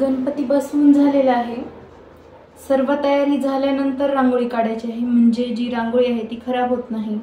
गणपती बसवून झालेला आहे। सर्व तयारी झाल्यानंतर रांगोळी काढायची आहे, म्हणजे जी रांगोळी आहे ती खराब होत नाही।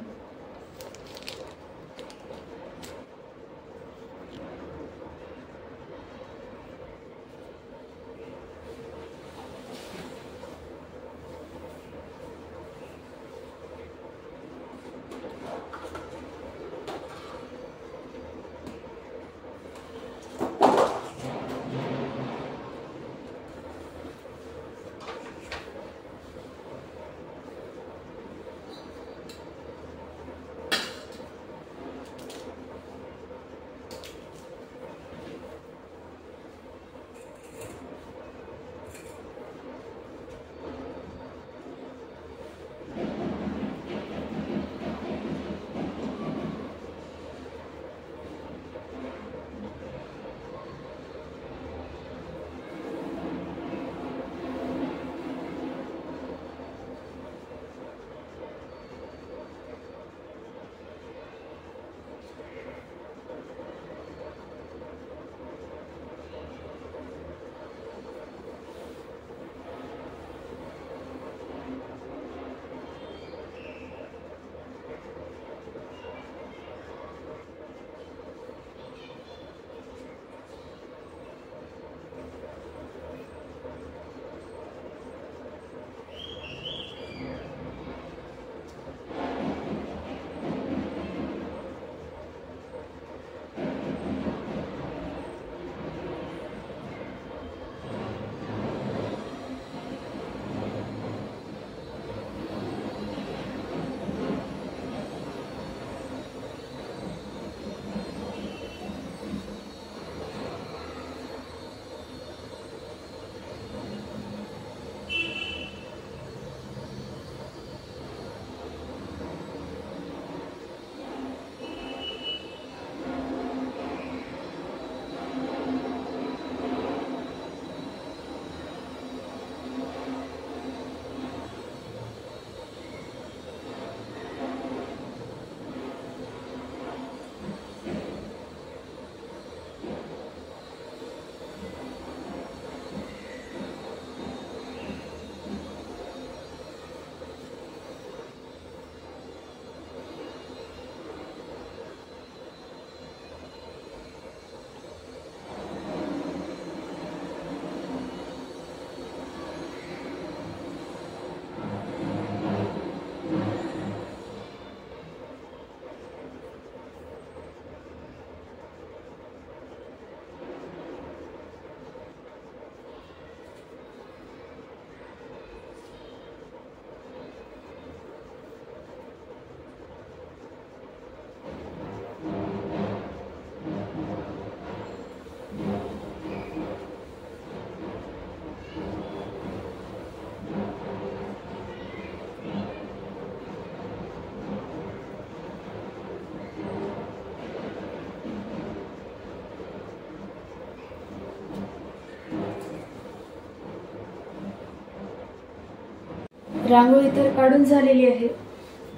रांगोळी तर काढून झालेली आहे।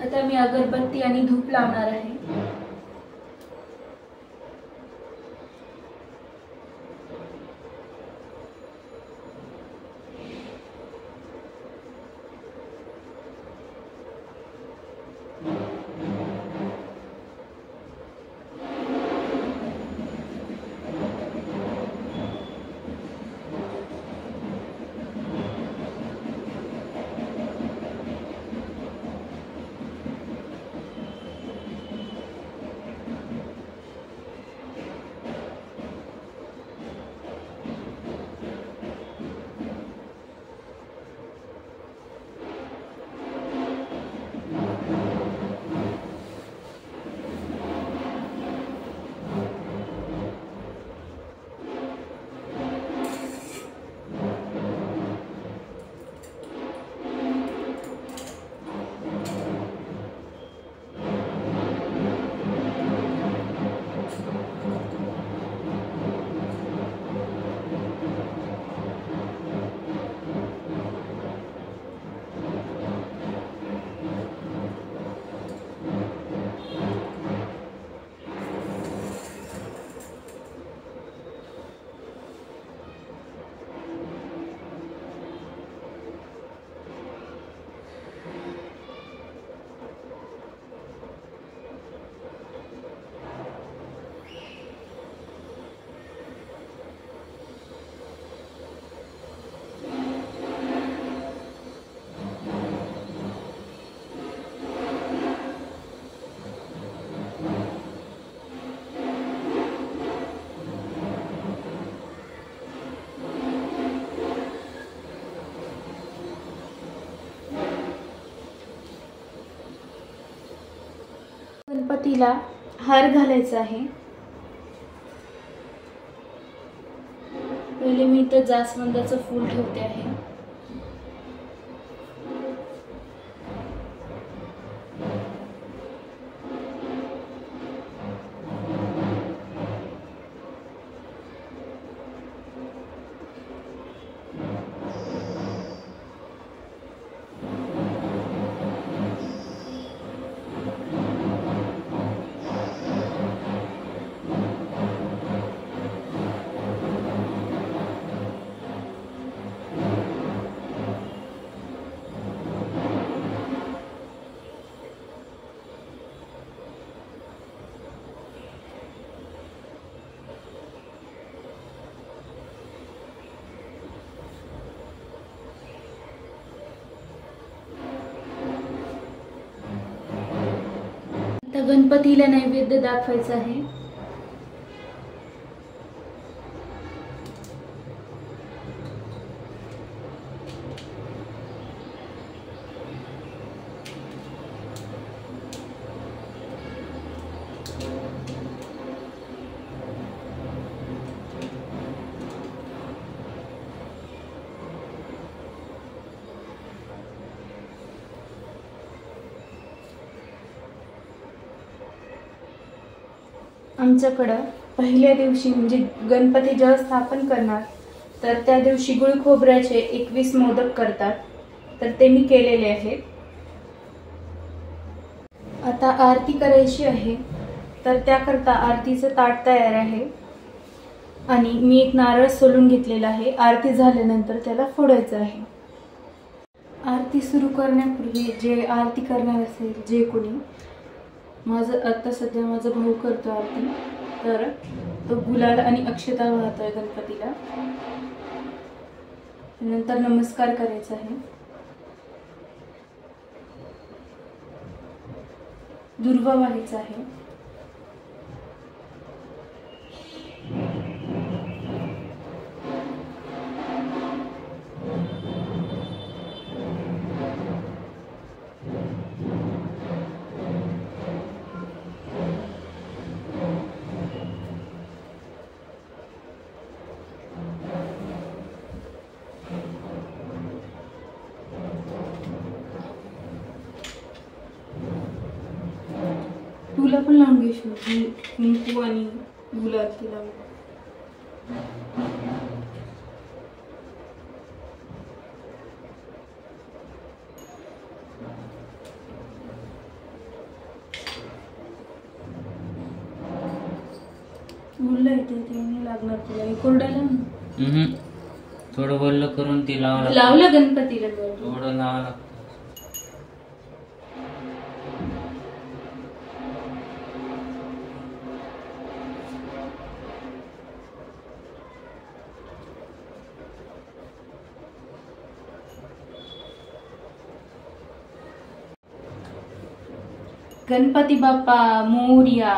आता मी अगरबत्ती आणि धूप लावणार आहे। गणपतीला हार घालायचा आहे। पहिले मी इथं जास्वंदाचं फूल ठेवते आहे। आता गणपतीला नैवेद्य दाखवायचा आहे। आमच्याकडं पहिल्या दिवशी म्हणजे गणपती जेव्हा स्थापन करणार तर त्या दिवशी गुळ खोबऱ्याचे 21 मोदक करतात, तर ते मी केलेले आहेत। आता आरती करायची आहे, तर त्याकरता आरतीचं ताट तयार आहे आणि मी एक नारळ सोलून घेतलेला आहे। आरती झाल्यानंतर त्याला फोडायचं आहे। आरती सुरू करण्यापूर्वी जे आरती करणार असेल जे कोणी, आता सध्या माझा भाऊ करतो आरती, तर तो गुलाल आणि अक्षता वाहतोय गणपतीला। नंतर नमस्कार करायचा आहे, दुर्वा व्हायचा आहे। तुला पण लावून घे कुंकू आणि गुलाल तिला। बोललं येते ते नाही लागणार तुला, हे कोरड्याला थोडं बोललं करून ती लावलं गणपतीला थोडं लावलं। गणपती बाप्पा मोरया,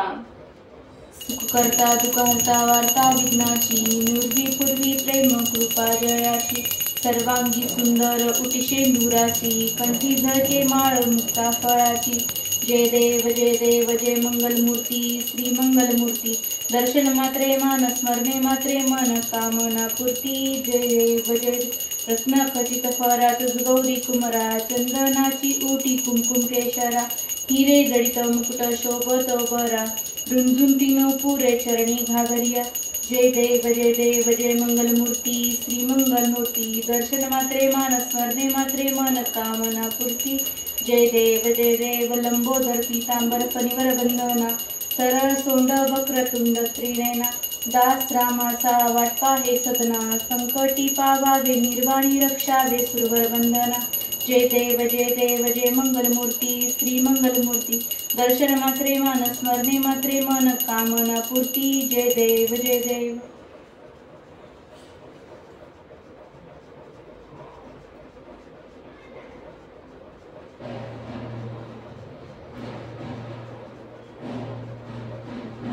सुख करता दुःख हरता वार्ता विघ्नाची, नुर्वी पूर्वी प्रेम कृपा जयाची, सर्वांगी सुंदर उटिशे नूराची, कंठी झळके माळ मुक्ता फळाची। जय देव जय मंगलमूर्ती श्री मंगलमूर्ती, दर्शन मात्रे मान स्मरणे मात्रे मन कामना पूर्ती। जय देव जय रत्न खचित फरात गौरी कुमरा, चंदनाची ओटी कुमकुम केशरा, हिरे जडित मुकुट शोभत बरा, रुंझुंटीनो पुरे चरणी घागरिया। जय देव जय मंगलमूर्ती श्री मंगलमूर्ती, दर्शन मात्रे मान स्मरणे मात्रे मन कामना पूर्ती। जय देव लंबोदर पीतांबर फणीवर वंदना, सरळ सोंड वक्रतुंड त्रिनयना, दास रामाचा वाटपा हे सदना, संकटी पावावे निर्वाणी रक्षावे सुरवर वंदना। जय देव जय मंगलमूर्ती श्री मंगलमूर्ती, दर्शन मात्रे मान स्मरणे मात्रे मन कामना पूर्ती। जय देव जय देव।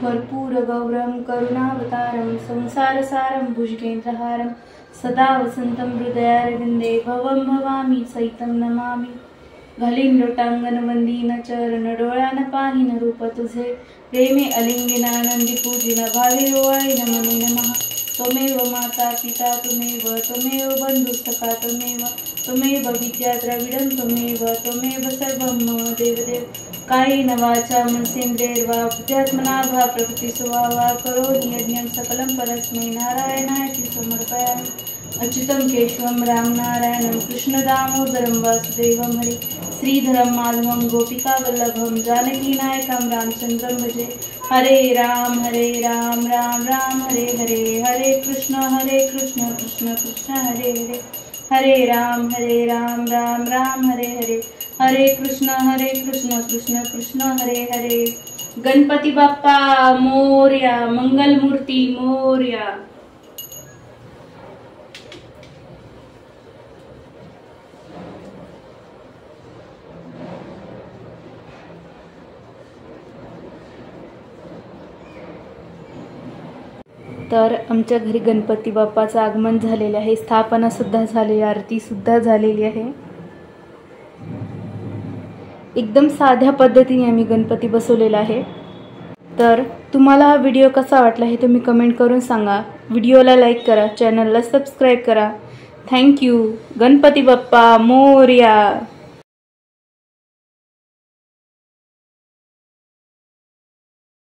कर्पूर गौरम करुणावतारम संसार सारम भुजगेंद्रहारम, सदा वसंतम हृदयारविंदे भवम भवामी सहितं नमामि। घालीन लोटांगण वंदीन चरण डोळ्यान पाहिन रूप तुझे प्रेमे अलिंगिनानंदी पूजिन भावे ओवाळीन मने नमः त्वमेव माता पिता त्वमेव बंधु सखा त्वमेव विद्या द्रविडं त्वमेव सर्वं मम देवदेव कायेन वाचा मनसेन्द्रियैर्वा बुद्ध्यात्मना वा प्रकृतिस्वभावा करोमि यज्ञं सकलं परस्मै नारायणाय समर्पयामि अच्युतं केशवं रामनारायणं कृष्णदामोदरं वासुदेवं हरे श्रीधरं माधवं गोपिकावल्लभं जानकीनायकं रामचन्द्रं भजे हरे राम राम राम हरे हरे हरे कृष्ण कृष्ण कृष्ण हरे हरे हरे राम राम राम हरे हरे हरे कृष्ण कृष्ण कृष्ण हरे हरे। गणपती बाप्पा मोरया, मंगलमूर्ती मोरया। तर आमच्या घरी गणपती बाप्पाचं आगमन झालेले आहे, स्थापना सुद्धा झाली, आरती सुद्धा झालेली आहे। एकदम साध्या पद्धतीने आम्ही गणपती बसवलेला आहे। तर तुम्हाला हा व्हिडिओ कसा वाटला हे तुम्ही कमेंट करून सांगा। व्हिडिओला लाईक करा, चॅनलला सबस्क्राईब करा। थँक्यू। गणपती बाप्पा मोरया।